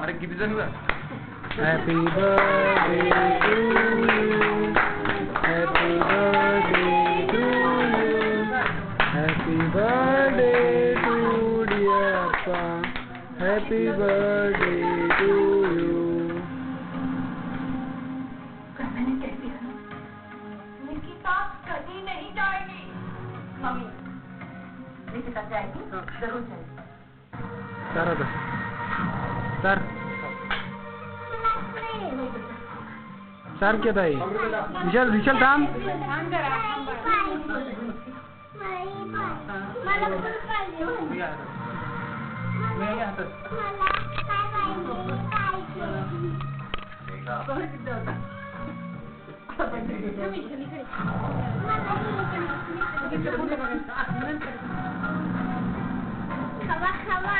अरे किती जण Happy birthday to you. Happy birthday to you. Happy birthday to dear Appa. Happy birthday to you. मैंने कह दिया निकिता कभी नहीं जाएगी मम्मी निकिता जाएगी जरूर जाएगी Sir ada. Sir. Sir क्या था ये? विशाल थाम. खावा